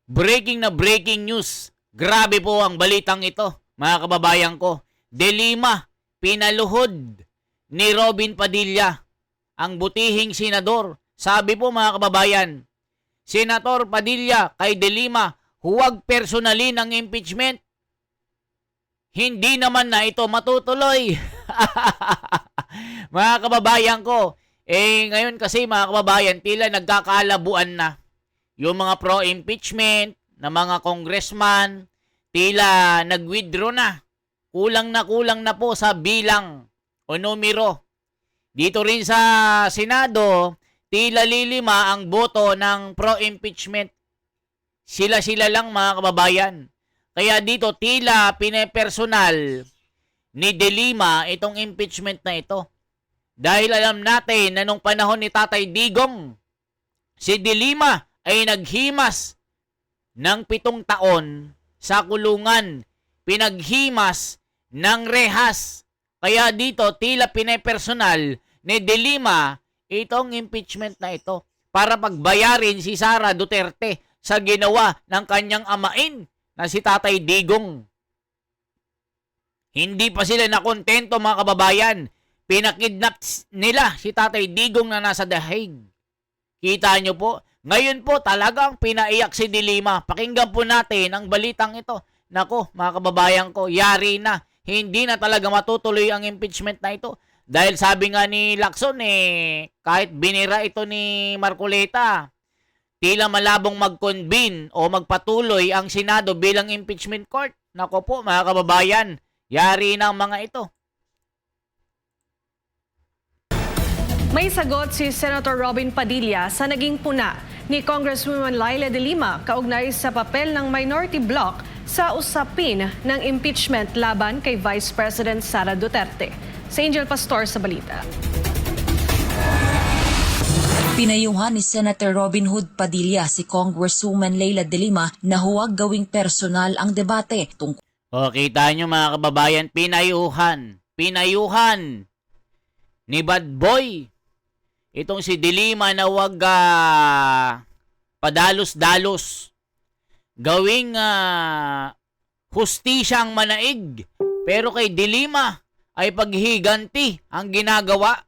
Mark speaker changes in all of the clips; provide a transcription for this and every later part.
Speaker 1: Breaking na breaking news. Grabe po ang balitang ito, mga kababayan ko. De Lima, pinaluhod ni Robin Padilla, ang butihing senador. Sabi po mga kababayan, Senator Padilla kay De Lima, huwag personalin ang impeachment. Hindi naman na ito matutuloy. Mga kababayan ko, ngayon kasi mga kababayan, tila nagkakaalabuan na. Yung mga pro-impeachment na mga congressman, tila nag-withdraw na. Kulang na po sa bilang o numero. Dito rin sa Senado, tila lilima ang boto ng pro-impeachment. Sila-sila lang mga kababayan. Kaya dito tila pinepersonal ni De Lima itong impeachment na ito. Dahil alam natin na nung panahon ni Tatay Digong, si De Lima ay naghimas ng 7 taon sa kulungan. Pinaghimas ng rehas. Kaya dito tila pinepersonal ni De Lima itong impeachment na ito para pagbayarin si Sara Duterte sa ginawa ng kanyang amain na si Tatay Digong. Hindi pa sila nakontento mga kababayan. Pinakidnap nila si Tatay Digong na nasa The Hague. Kita nyo po. Ngayon po talagang pinaiyak si De Lima. Pakinggan po natin ang balitang ito. Nako mga kababayan ko, yari na. Hindi na talaga matutuloy ang impeachment na ito. Dahil sabi nga ni Lacson kahit binira ito ni Marcoleta, tila malabong mag-convene o magpatuloy ang Senado bilang impeachment court. Nako po mga kababayan, yari na ang mga ito.
Speaker 2: May sagot si Senator Robin Padilla sa naging puna ni Congresswoman Leila de Lima kaugnay sa papel ng minority bloc sa usapin ng impeachment laban kay Vice President Sara Duterte. Si Angel Pastor sa balita.
Speaker 3: Pinayuhan ni Senator Robin Hood Padilla si Congresswoman Leila de Lima na huwag gawing personal ang debate tungkol.
Speaker 1: O kita nyo mga kababayan, pinayuhan ni Bad Boy itong si De Lima na huwag padalos-dalos. Gawing hustisyang manaig. Pero kay De Lima ay paghiganti ang ginagawa.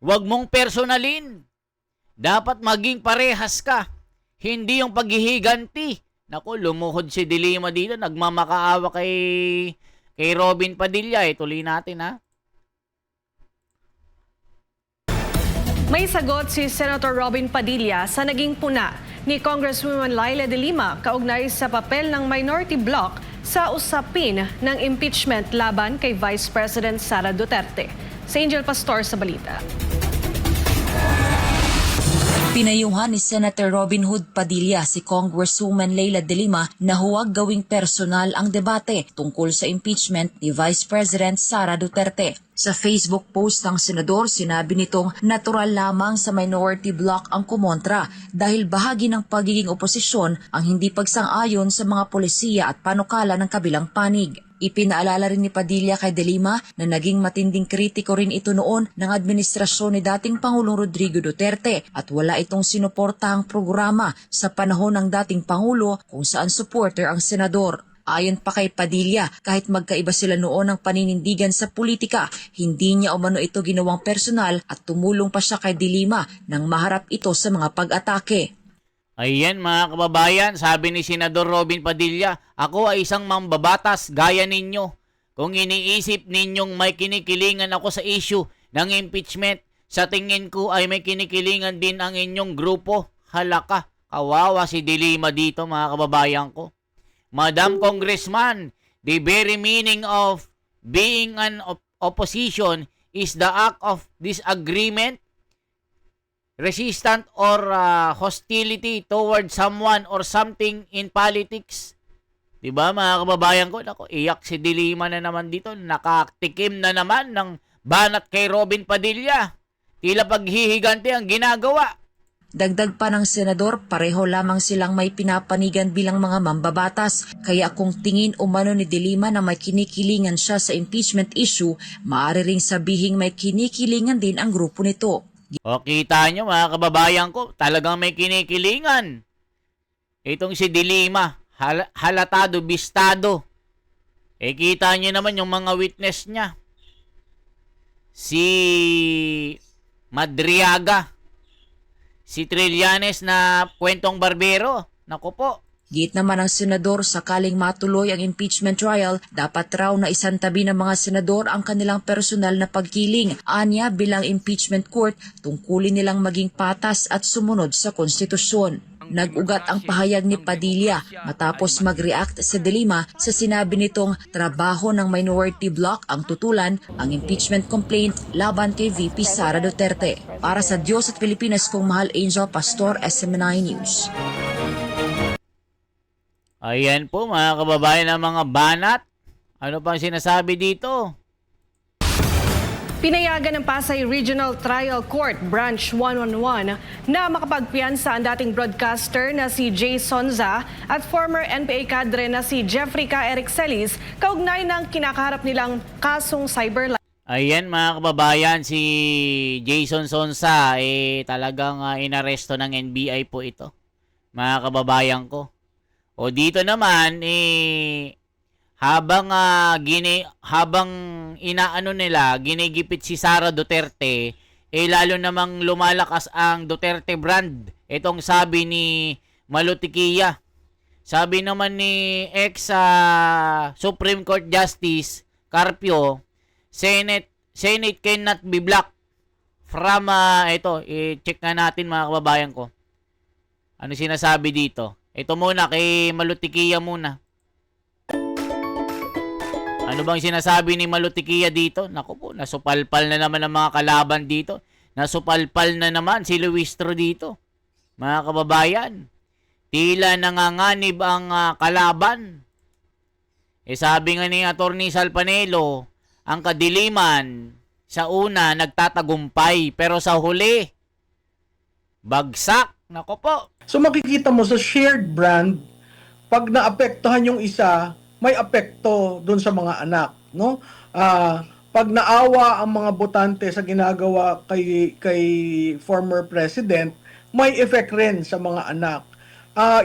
Speaker 1: Huwag mong personalin. Dapat maging parehas ka. Hindi yung paghihiganti. Naku, lumuhod si De Lima dito. Nagmamakaawa kay Robin Padilla. Tuloy natin ha.
Speaker 2: May sagot si Senator Robin Padilla sa naging puna ni Congresswoman Leila de Lima kaugnay sa papel ng minority bloc sa usapin ng impeachment laban kay Vice President Sara Duterte. Si Angel Pastor sa balita.
Speaker 3: Pinayuhan ni Senator Robin Hood Padilla si Congresswoman Leila de Lima na huwag gawing personal ang debate tungkol sa impeachment ni Vice President Sara Duterte. Sa Facebook post ng senador, sinabi nitong natural lamang sa minority bloc ang kumontra dahil bahagi ng pagiging oposisyon ang hindi pagsang-ayon sa mga polisiya at panukala ng kabilang panig. Ipinaalala rin ni Padilla kay De Lima na naging matinding kritiko rin ito noon ng administrasyon ni dating Pangulong Rodrigo Duterte at wala itong sinuportahang programa sa panahon ng dating Pangulo kung saan supporter ang senador. Ayon pa kay Padilla, kahit magkaiba sila noon ng paninindigan sa politika, hindi niya umano ito ginawang personal at tumulong pa siya kay De Lima nang maharap ito sa mga pag-atake.
Speaker 1: Ayan mga kababayan, sabi ni Senador Robin Padilla, ako ay isang mambabatas gaya ninyo. Kung iniisip ninyong may kinikilingan ako sa issue ng impeachment, sa tingin ko ay may kinikilingan din ang inyong grupo. Halaka, kawawa si De Lima dito mga kababayan ko. Madam Congressman, the very meaning of being an opposition is the act of disagreement, resistance or hostility toward someone or something in politics. Diba mga kababayan ko? Naku, iyak si De Lima na naman dito. Nakatikim na naman ng banat kay Robin Padilla. Tila paghihiganti ang ginagawa.
Speaker 3: Dagdag pa ng senador, pareho lamang silang may pinapanigan bilang mga mambabatas. Kaya kung tingin umano ni De Lima na may kinikilingan siya sa impeachment issue, maaari ring sabihing may kinikilingan din ang grupo nito.
Speaker 1: O kita nyo mga kababayan ko, talagang may kinikilingan. Itong si Dilima, halatado, bistado. Kita nyo naman yung mga witness niya. Si Madriaga, si Trillanes na kwentong barbero. Naku po.
Speaker 3: Git naman ng senador, sakaling matuloy ang impeachment trial, dapat raw na isantabi ng mga senador ang kanilang personal na pagkiling. Anya, bilang impeachment court, tungkulin nilang maging patas at sumunod sa konstitusyon. Nag-ugat ang pahayag ni Padilla matapos mag-react sa Dilima sa sinabi nitong trabaho ng minority bloc ang tutulan ang impeachment complaint laban kay VP Sara Duterte. Para sa Diyos at Pilipinas, kong mahal Angel Pastor, SMNI News.
Speaker 1: Ayan po mga kababayan ng mga banat. Ano pang sinasabi dito?
Speaker 2: Pinayagan ng Pasay Regional Trial Court Branch 111 na makapagpiyansa ang dating broadcaster na si Jay Sonza at former NPA cadre na si Jeffrey K. Eric Celis kaugnay ng kinakaharap nilang kasong cyberlife.
Speaker 1: Ayan mga kababayan, si Jason Sonsa talagang inaresto ng NBI po ito. Mga kababayan ko. O dito naman habang inaano nila, ginigipit si Sara Duterte, lalo namang lumalakas ang Duterte brand. Itong sabi ni Malutikia. Sabi naman ni Supreme Court Justice Carpio, Senate cannot be blocked from i-check na natin mga kababayan ko. Ano sinasabi dito? Ito muna, kay Malutikia muna. Ano bang sinasabi ni Malutikia dito? Naku po, nasupalpal na naman ang mga kalaban dito. Nasupalpal na naman si Luistro dito. Mga kababayan, tila nanganganib ang kalaban. Sabi nga ni Atty. Salpanelo, ang kadiliman sa una nagtatagumpay, pero sa huli, bagsak. Naku po.
Speaker 4: So makikita mo sa shared brand, pag naapektuhan yung isa, may apekto doon sa mga anak, no? Pag naawa ang mga botante sa ginagawa kay former president, may effect rin sa mga anak.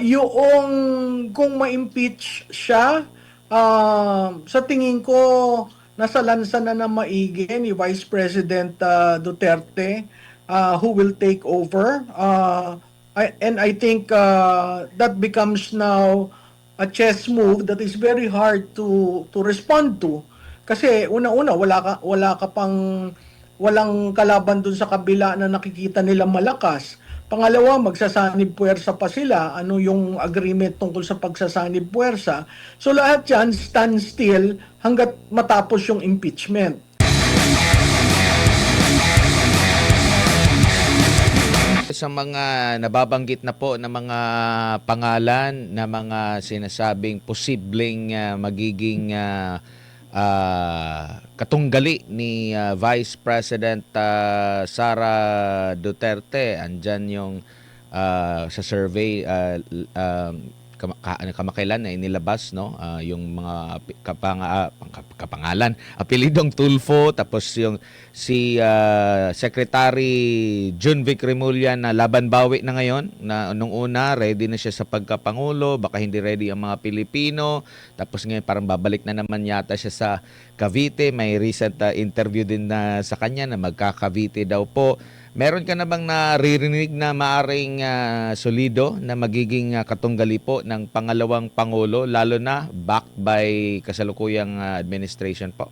Speaker 4: Yung kung ma-impeach siya, sa tingin ko nasa lansa na maigi ni Vice President Duterte, who will take over. And I think that becomes now a chess move that is very hard to respond to. Kasi una-una walang kalaban dun sa kabila na nakikita nila malakas. Pangalawa, magsasanib puwersa pa sila. Ano yung agreement tungkol sa pagsasanib puwersa? So lahat yan stand still hanggat matapos yung impeachment.
Speaker 5: Sa mga nababanggit na po na mga pangalan na mga sinasabing posibleng magiging katunggali ni Vice President Sara Duterte, andyan yung sa survey kamakailan na inilabas, no, yung mga kapangalan, apelidong Tulfo, tapos yung si Secretary Junvic Remulla na laban-bawi na ngayon, na nung una ready na siya sa pagkapangulo, baka hindi ready ang mga Pilipino, tapos ngayon parang babalik na naman yata siya sa Cavite. May recent interview din na sa kanya na magka-Cavite daw po. Meron ka na bang naririnig na maaring solido na magiging katunggali po ng pangalawang Pangulo, lalo na backed by kasalukuyang administration po?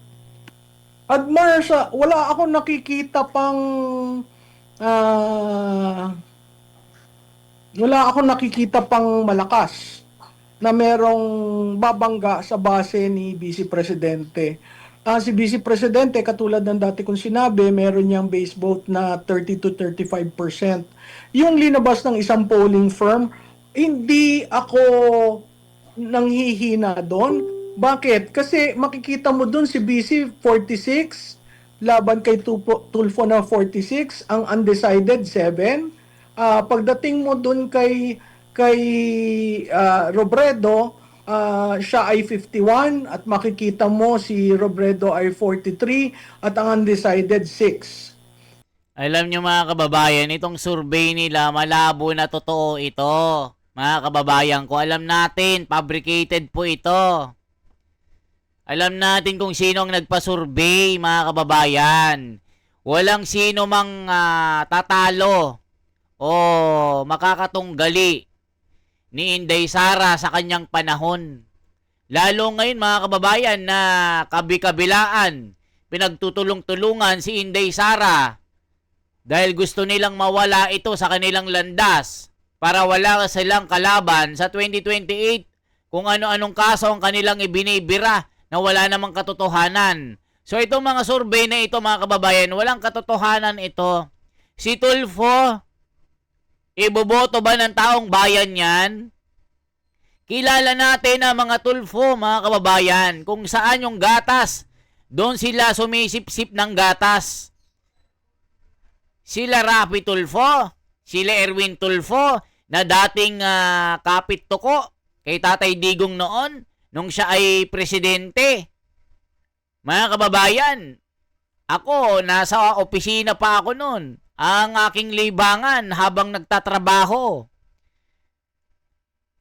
Speaker 4: Admire sa, wala akong nakikita pang malakas na merong babangga sa base ni Vice Presidente. Si Vice Presidente, katulad ng dati kong sinabi, meron niyang base vote na 30 to 35%. Yung linabas ng isang polling firm, hindi ako nanghihina doon. Bakit? Kasi makikita mo doon si Vice 46, laban kay Tulfo na 46, ang undecided 7. Pagdating mo doon kay Robredo, siya ay 51 at makikita mo si Robredo ay 43 at ang undecided 6.
Speaker 1: Alam nyo mga kababayan, itong survey nila, malabo na totoo ito. Mga kababayan ko, alam natin, fabricated po ito. Alam natin kung sino ang nagpa-survey, mga kababayan. Walang sino mang tatalo o makakatunggali ni Inday Sara sa kanyang panahon. Lalo ngayon, mga kababayan, na kabi-kabilaan, pinagtutulong-tulungan si Inday Sara dahil gusto nilang mawala ito sa kanilang landas para wala silang kalaban sa 2028 kung ano-anong kaso ang kanilang ibinibira na wala namang katotohanan. So itong mga survey na ito, mga kababayan, walang katotohanan ito. Si Tulfo, iboboto ba ng taong bayan yan? Kilala natin ang mga Tulfo, mga kababayan, kung saan yung gatas, doon sila sumisip-sip ng gatas. Sila Rafi Tulfo, sila Erwin Tulfo, na dating kapit tuko kay Tatay Digong noon, nung siya ay presidente. Mga kababayan, ako, nasa opisina pa ako noon. Ang aking libangan habang nagtatrabaho.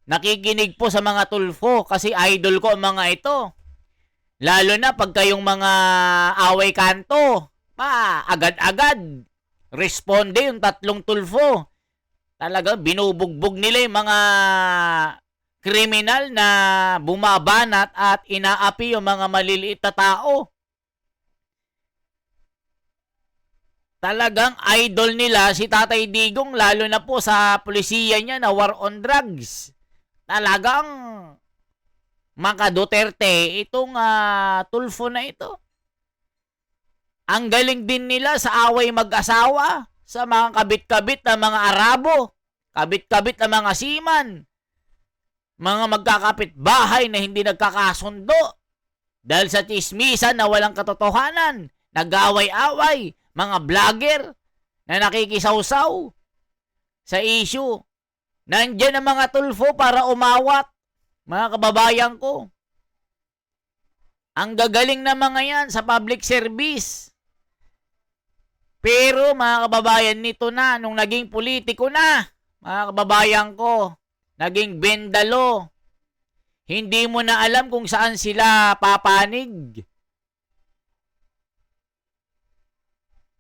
Speaker 1: Nakikinig po sa mga Tulfo kasi idol ko ang mga ito. Lalo na pag kayong mga away kanto, agad-agad responde yung tatlong Tulfo. Talaga binubugbog nila yung mga kriminal na bumabanat at inaapi yung mga maliliit na tao. Talagang idol nila si Tatay Digong, lalo na po sa pulisiya niya na war on drugs. Talagang maka Duterte itong Tulfo na ito. Ang galing din nila sa away mag-asawa, sa mga kabit-kabit na mga Arabo, kabit-kabit na mga seaman, mga magkakapit bahay na hindi nagkakasundo dahil sa chismisan na walang katotohanan, nag-away-away, mga vlogger na nakikisawsaw sa issue. Nandiyan ang mga Tulfo para umawat, mga kababayan ko. Ang gagaling na mga yan sa public service. Pero mga kababayan, nito na, nung naging politiko na, mga kababayan ko, naging bendalo. Hindi mo na alam kung saan sila papanig.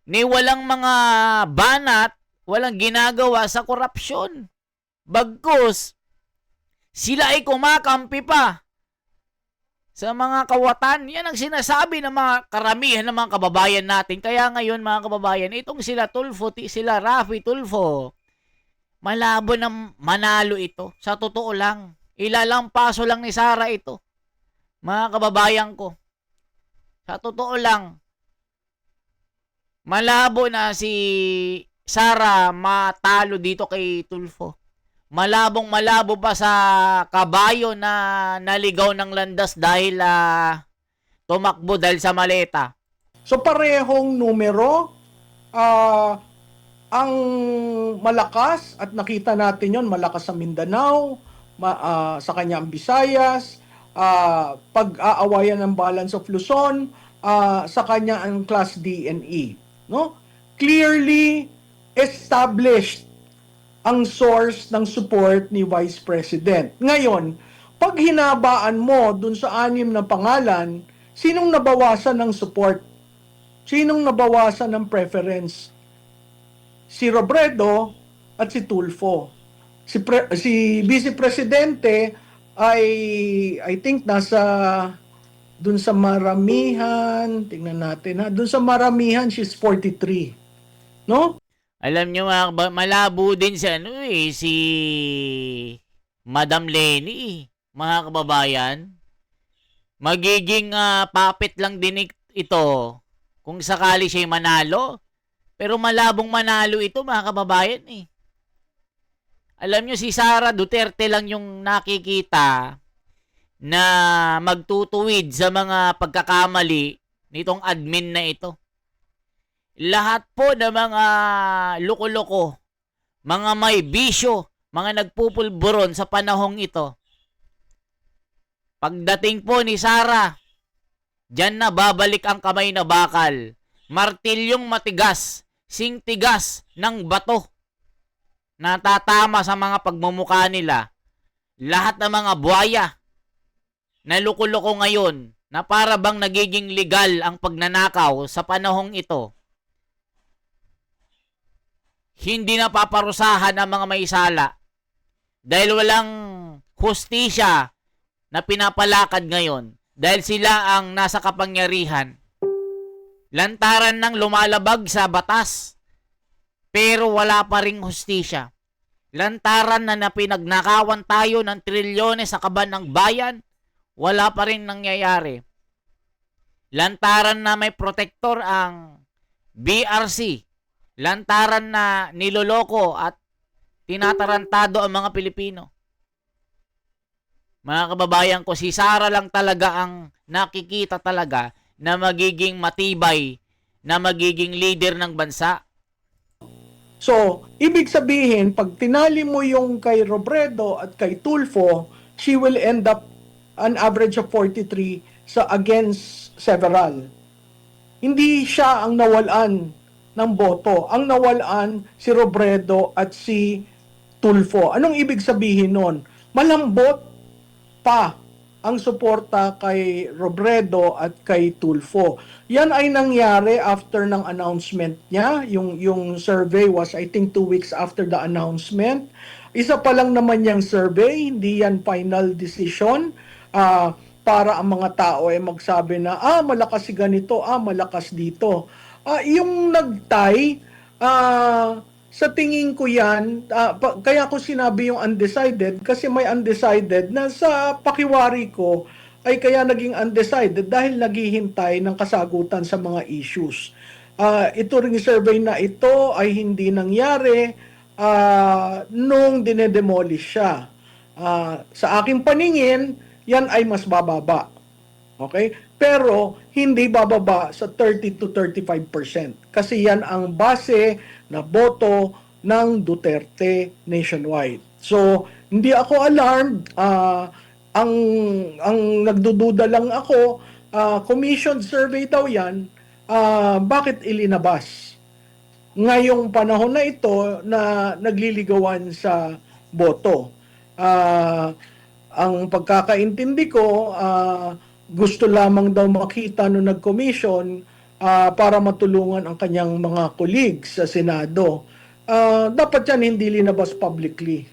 Speaker 1: Ni walang mga banat, walang ginagawa sa korupsyon. Bagkus, sila ay kumakampi pa sa mga kawatan. Yan ang sinasabi ng mga karamihan ng mga kababayan natin. Kaya ngayon, mga kababayan, itong sila Tulfo, sila Rafi Tulfo, malabo na manalo ito. Sa totoo lang, ilalampaso lang ni Sara ito. Mga kababayan ko, sa totoo lang, malabo na si Sara matalo dito kay Tulfo. Malabong malabo pa sa kabayo na naligaw ng landas dahil tumakbo dahil sa maleta.
Speaker 4: So parehong numero, ang malakas, at nakita natin yon, malakas sa Mindanao, sa kanya ang Visayas, pag-aawayan ng balance of Luzon, sa kanya ang Class D and E. No? Clearly established ang source ng support ni Vice President. Ngayon, pag hinabaan mo dun sa 6 na pangalan, sinong nabawasan ng support? Sinong nabawasan ng preference? Si Robredo at si Tulfo. Si Vice Presidente ay I think nasa dun sa maramihan, tingnan natin ha, dun sa maramihan she's 43. No?
Speaker 1: Alam nyo, malabo din si Madam Lenny, mga kababayan. Magiging puppet lang din ito kung sakali siya manalo. Pero malabong manalo ito, mga kababayan eh. Alam nyo, si Sara Duterte lang yung nakikita na magtutuwid sa mga pagkakamali nitong admin na ito. Lahat po ng mga loko-loko, mga may bisyo, mga nagpupulburon sa panahong ito. Pagdating po ni Sara, diyan na babalik ang kamay na bakal. Martilyong matigas, singtigas ng bato. natatama sa mga pagmumukha nila, lahat ng mga buhaya na luko-luko ngayon na para bang nagiging legal ang pagnanakaw sa panahong ito, hindi na paparusahan ang mga may sala dahil walang hustisya na pinapalakad ngayon dahil sila ang nasa kapangyarihan. Lantaran ng lumalabag sa batas pero wala pa ring hustisya. Lantaran na napinagnakawan tayo ng trilyones sa kaban ng bayan, wala pa rin nangyayari. Lantaran na may protektor ang BRC. Lantaran na niloloko at tinatarantado ang mga Pilipino. Mga kababayan ko, si Sara lang talaga ang nakikita talaga na magiging matibay, na magiging leader ng bansa.
Speaker 4: So, ibig sabihin, pag tinali mo yung kay Robredo at kay Tulfo, she will end up an average of 43 sa against several. Hindi siya ang nawalan ng boto. Ang nawalan si Robredo at si Tulfo. Anong ibig sabihin nun? Malambot pa ang suporta kay Robredo at kay Tulfo. Yan ay nangyari after ng announcement niya. Yung survey was, I think, 2 weeks after the announcement. Isa pa lang naman yung survey, hindi yan final decision. Para ang mga tao ay magsabi na, malakas si ganito, malakas dito. Yung nagtay, sa tingin ko yan, kaya ko sinabi yung undecided, kasi may undecided na sa pakiwari ko ay kaya naging undecided dahil naghihintay ng kasagutan sa mga issues. Ito ring survey na ito ay hindi nangyari nung dinedemolish siya. Sa aking paningin, yan ay mas bababa. Okay? Pero hindi bababa sa 30 to 35% kasi yan ang base na boto ng Duterte nationwide. So, hindi ako alarmed. Ang nagdududa lang ako, commissioned survey daw yan, bakit ilinabas? Ngayong panahon na ito na nagliligawan sa boto. Ang pagkakaintindi ko, gusto lamang daw makita nung nag-commission para matulungan ang kanyang mga colleagues sa Senado. Dapat yan hindi linabas publicly.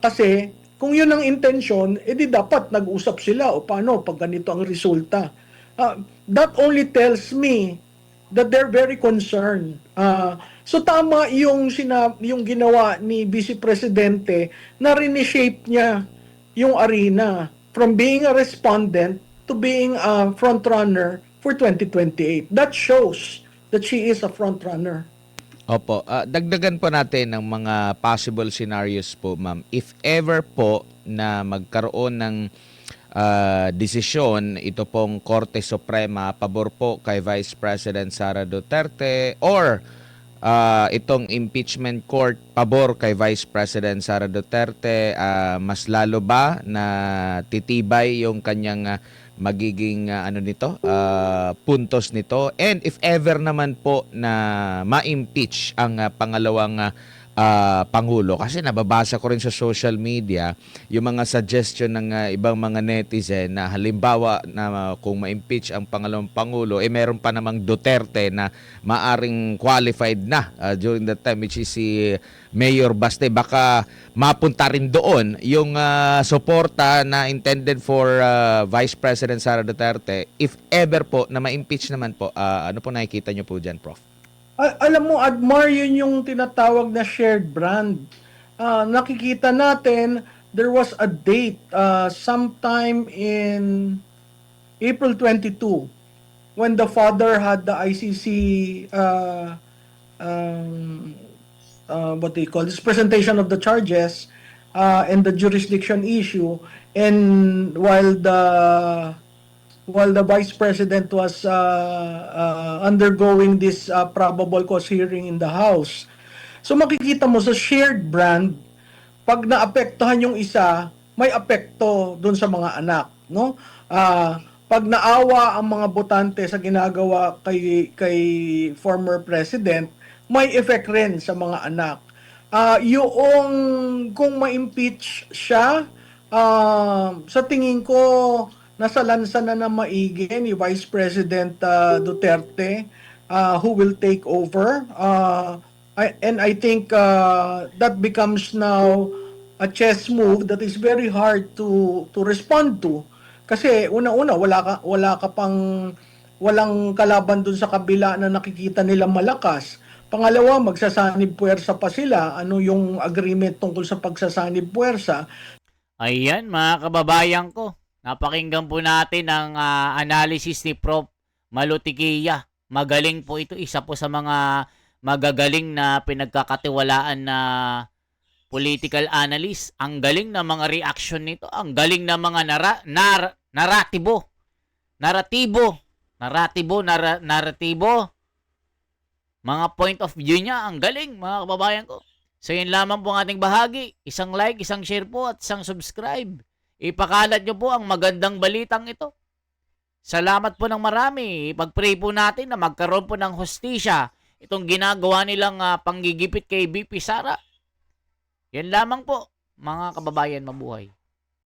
Speaker 4: Kasi kung yun ang intensyon, edi dapat nag-usap sila o paano pag ganito ang resulta. That only tells me that they're very concerned. So tama yung ginawa ni Vice Presidente na reshape niya yung arena from being a respondent to being a frontrunner for 2028. That shows that she is a frontrunner.
Speaker 5: Opo, dagdagan po natin ng mga possible scenarios po, ma'am. If ever po na magkaroon ng desisyon ito pong Korte Suprema pabor po kay Vice President Sara Duterte or itong impeachment court pabor kay Vice President Sara Duterte, mas lalo ba na titibay yung kanyang magiging puntos nito? And if ever naman po na ma-impeach ang pangalawang Pangulo, kasi nababasa ko rin sa social media yung mga suggestion ng ibang mga netizen na halimbawa na kung ma-impeach ang pangalawang Pangulo, meron pa namang Duterte na maaring qualified na during that time, which is si Mayor Baste. Baka mapunta rin doon yung suporta na intended for Vice President Sara Duterte if ever po na ma-impeach naman po. Ano po nakikita nyo po dyan, Prof?
Speaker 4: Alam mo, Admar, yun yung tinatawag na shared brand. Nakikita natin, there was a date sometime in April 22 when the father had the ICC what they call this presentation of the charges and the jurisdiction issue, and while the Vice President was undergoing this probable cause hearing in the House. So makikita mo sa shared brand, pag naapektuhan yung isa, may apekto dun sa mga anak, no? Pag naawa ang mga botante sa ginagawa kay former president, may effect rin sa mga anak. yung kung ma-impeach siya, sa tingin ko nasa lansa na maigi ni Vice President Duterte, who will take over. And I think that becomes now a chess move that is very hard to respond to. Kasi una-una walang kalaban dun sa kabila na nakikita nila malakas. Pangalawa, magsasanib puwersa pa sila. Ano yung agreement tungkol sa pagsasanib puwersa?
Speaker 1: Ayan, mga kababayan ko. Napakinggan po natin ang analysis ni Prof. Malutiquilla. Magaling po ito. Isa po sa mga magagaling na pinagkakatiwalaan na political analyst. Ang galing na mga reaction nito. Ang galing na mga naratibo. Mga point of view niya. Ang galing, mga kababayan ko. So yun lamang po ang ating bahagi. Isang like, isang share po at isang subscribe. Ipakalat nyo po ang magandang balitang ito. Salamat po ng marami. Ipag-pray po natin na magkaroon po ng hustisya itong ginagawa nilang panggigipit kay BP Sara. Yan lamang po, mga kababayan, mabuhay.